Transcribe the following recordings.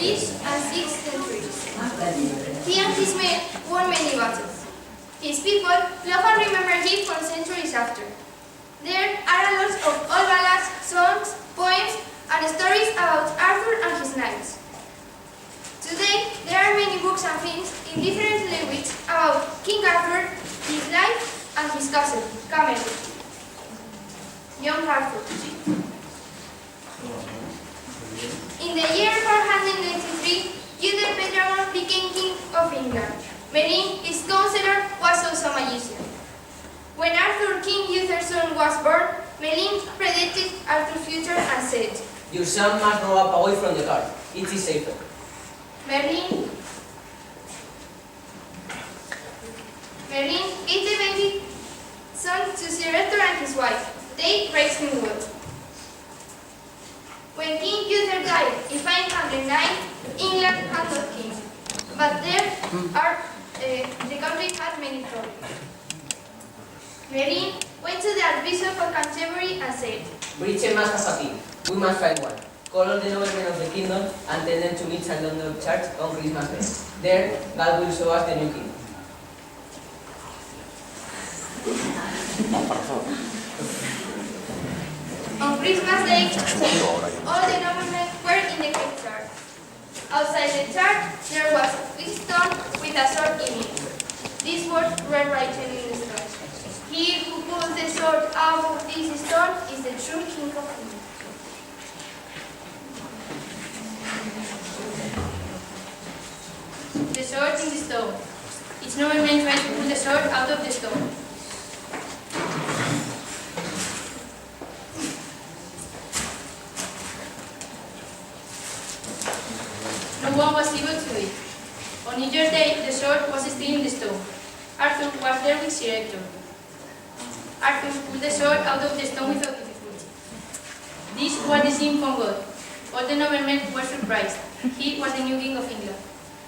5th and 6th centuries. He and his men won many battles. His people love and remember him for centuries after. There are a lot of old ballads, songs, poems, and stories about Arthur and his knights. Today, there are many books and films in different languages about King Arthur, his life, and his castle, Camelot. Young Arthur. In the year 493, Uther Pendragon became King of England. Merlin, his counselor, was also a magician. When Arthur, King Uther's son, was born, Merlin predicted Arthur's future and said, "Your son must grow up away from the guard. It is safer." Merlin gave the baby son to Sir Arthur and his wife. They raised him well. When King Uther died in 509, England had no king, but the country had many problems. Merlin went to the Archbishop of Canterbury and said, "Britain must have a king. We must find one. Call all the noblemen of the kingdom and tell them to meet at London Church on Christmas Day. There, God will show us the new king." On Christmas Day, all the noblemen were in the great church. Outside the church, there was a big stone with a sword in it. These words were written in the stone: "He who pulls the sword out of this stone is the true King of England." The sword in the stone. Each nobleman tried to pull the sword out of the stone. No one was able to do it. On New Year's Day, the sword was still in the stone. Arthur was there with Sir Hector. Arthur pulled the sword out of the stone without difficulty. This was the sign from God. All the noblemen were surprised. He was the new King of England.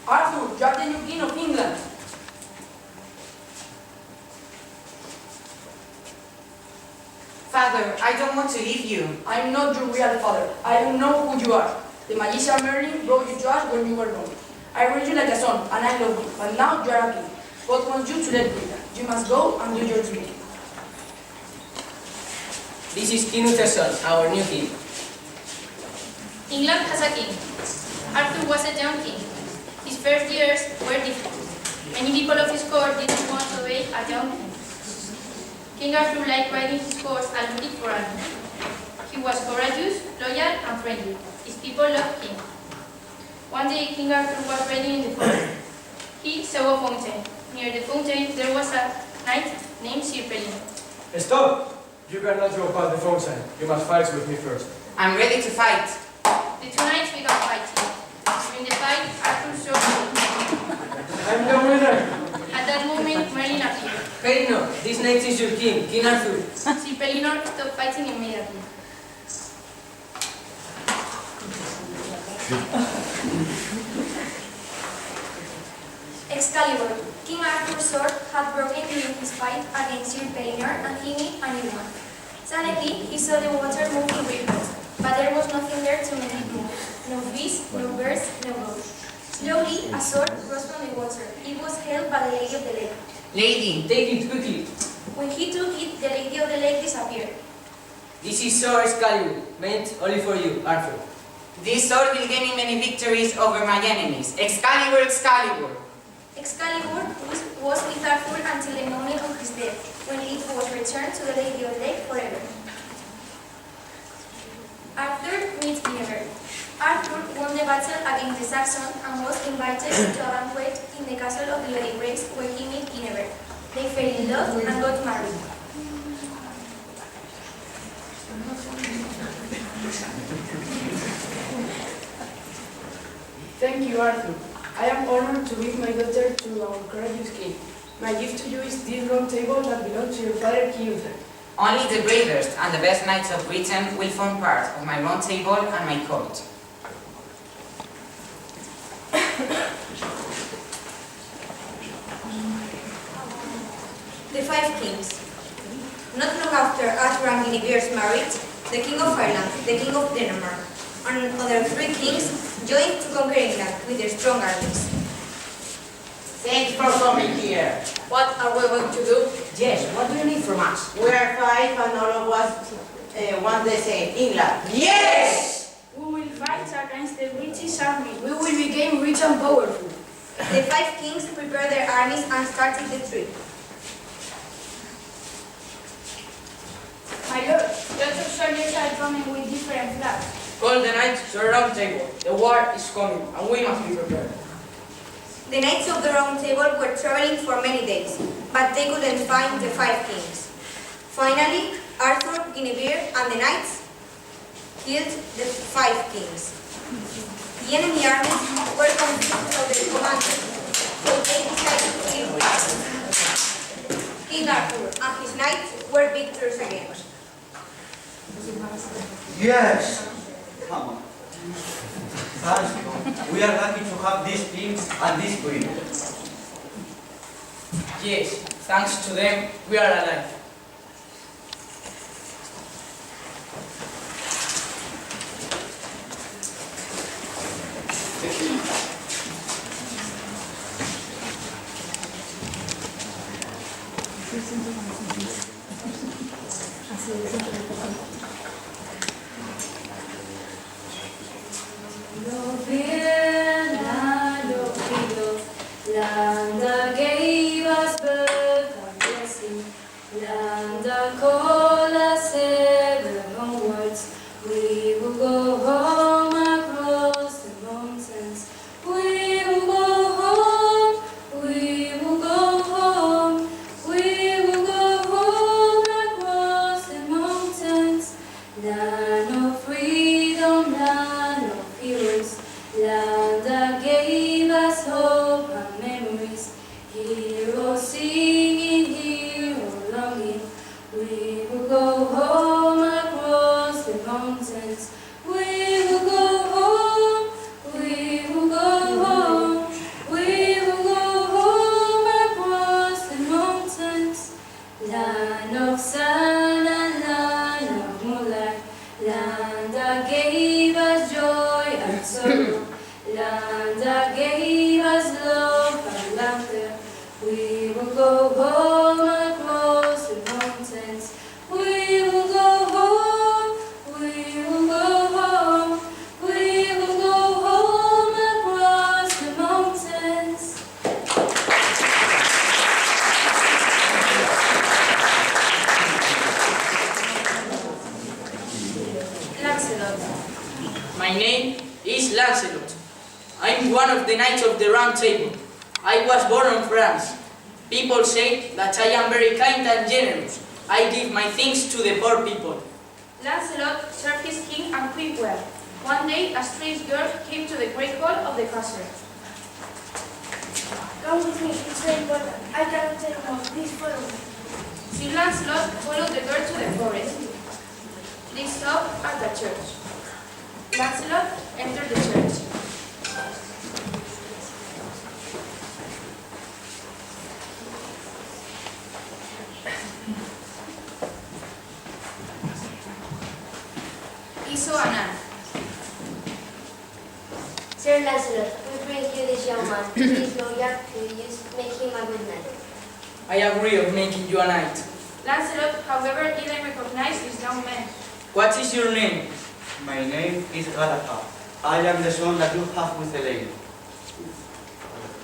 "Arthur, you are the new King of England." Father, I don't want to leave you. I am not your real father. I don't know who you are. The magician Merlin brought you to us when you were born. I raised you like a son, and I love you, but now you are a king. God wants you to let Britain. You must go and do your duty. This is King Uther's son, our new king. England has a king. Arthur was a young king. His first years were difficult. Many people of his court didn't want to obey a young king. King Arthur liked riding his horse and looking for animals. He was courageous, loyal, and friendly. His people loved him. One day, King Arthur was riding in the forest. He saw a fountain. Near the fountain, there was a knight named Sir Pelin. Stop! You cannot go past the fountain. You must fight with me first. I'm ready to fight. The two knights began fighting. During the fight, Arthur saw I'm the winner! At that moment, Merlin appeared. Pellinor, this knight is your king, King Arthur. Sir Pellinor stopped fighting immediately. Excalibur, King Arthur's sword, had broken during his fight against Sir Pellinor and he needed a new one. Suddenly, he saw the water moving rivers, but there was nothing there to make it move. No fish, no birds, no ghosts. Slowly, a sword rose from the water. It was held by the lady of the lake. Lady, Take it quickly. When he took it, the lady of the lake disappeared. This is Sword Excalibur, meant only for you, Arthur. this sword will gain me many victories over my enemies. Excalibur, Excalibur! Excalibur was with Arthur until the moment of his death, when it was returned to the Lady of the Lake forever. Arthur meets Guinevere. Arthur won the battle against the Saxons and was invited to a banquet in the castle of the Lady Grace, where he met Guinevere. They fell in love and got married. Thank you, Arthur. I am honored to give my daughter to our courageous king. My gift to you is this round table that belongs to your father, King Uther. Only the bravest and the best knights of Britain will form part of my round table and my court. The Five Kings. Not long after Arthur and Guinevere's marriage, the King of Ireland, the King of Denmark, and other three kings joined to conquer England with their strong armies. Thanks for coming here. What are we going to do? Yes, what do you need from us? We are five and all of us want the same, England. Yes! We will fight against the British army. We will become rich and powerful. The 5 kings prepared their armies and started the trip. My lord, lots of soldiers are coming with different flags. Call the knights to a round table. The war is coming, and we must be prepared. The knights of the Round Table were traveling for many days, but they couldn't find the 5 kings. Finally, Arthur, Guinevere, and the knights killed the 5 kings. The enemy armies were confused of their commander, so they decided to kill King Arthur and his knights were victors again. Yes! Come on. Thanks, God. We are lucky to have these kings and this queen. Yes, thanks to them, we are alive. Land that gave us birth and blessing, land that called us ever onwards. We will go home across the mountains. We will go home. We will go home. We will go home across the mountains. Land of freedom, land of heroes, land that gave us hope and memories. Heroes singing, heroes longing. We will go home across the mountains. We will go home. We will go home. We will go home across the mountains. Land of sun and land of moonlight. Land that gave us joy and sorrow. Land that gave us love and laughter. We will go home across the mountains. We will go home. We will go home. We will go home across the mountains. Lancelot. My name is Lancelot. I'm one of the knights of the Round Table. I was born in France. People say that I am very kind and generous. I give my things to the poor people. Lancelot served his king and queen well. One day, a strange girl came to the great hall of the castle. Come with me, it's very important. I cannot tell you more. Please follow me. Sir Lancelot followed the girl to the forest. They stopped at the church. Lancelot entered the church. He saw a nun. Sir Lancelot, we bring you this young man. He is loyal to you. Make him a good knight. I agree of making you a knight. Lancelot, however, didn't recognize this young man. What is your name? My name is Galahad. I am the son that you have with the lady.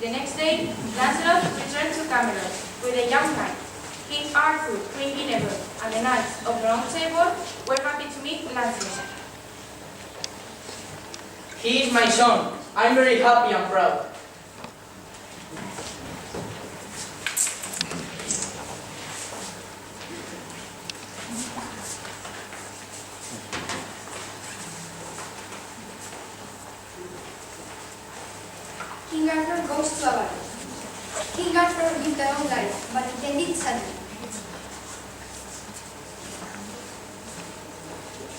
The next day, Lancelot returned to Camelot with a young knight. King Arthur, Queen Guinevere, and the knights of the Round Table were happy to meet Lancelot. He is my son. I'm very happy and proud. King Arthur goes to a battle. King Arthur lived a long life, but it ended suddenly.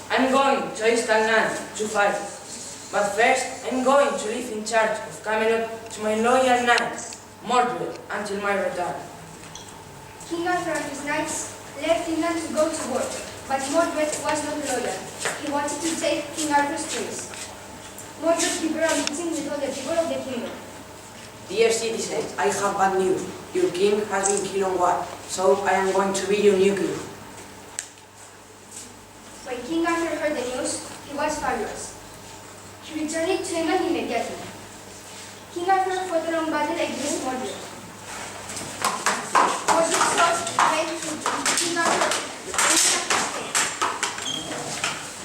I'm going to Eastern land to fight. But first, I'm going to live in charge of Camelot to my loyal knight, Mordred, until my return. King Arthur and his knights left England to go to war, but Mordred was not loyal. He wanted to take King Arthur's place. Muchos people are mixing with all the people of the kingdom. Dear citizens, I have bad news. Your king has been killed on war, so I am going to be your new king. When King Arthur heard the news, he was furious. He returned to England immediately. King Arthur fought a long battle against Mordred. Mordred's sword made King Arthur.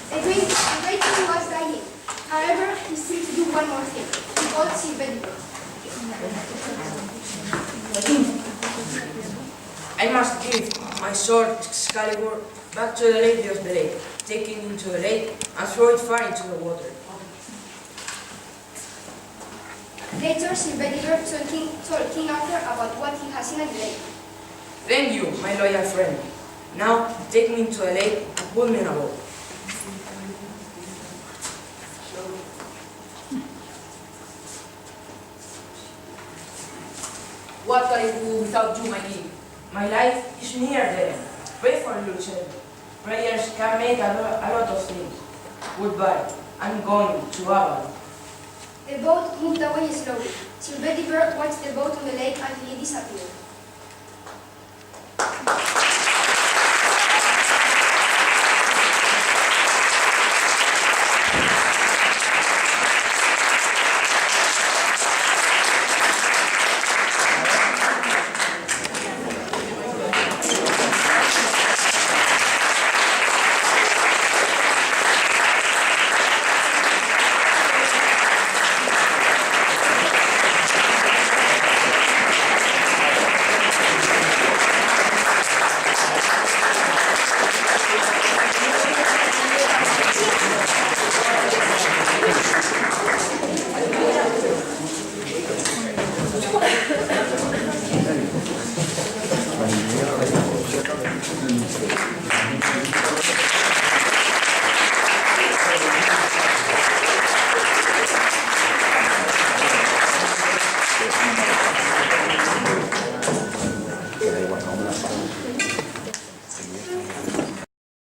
The great king was dying. However, he still to do one more thing. He called Sir Bedivere. I must give my sword Excalibur back to the lady of the lake, take it into the lake and throw it far into the water. Later, Sir Bedivere told King Arthur about what he had seen at the lake. Thank you, my loyal friend. Now take me into the lake and put me in a boat. What can I do without you, my king? My life is near the end. Pray for yourself. Prayers can make a lot of things. Goodbye. I'm going to Avalon. The boat moved away slowly. Sir Bedivere watched the boat on the lake until it disappeared.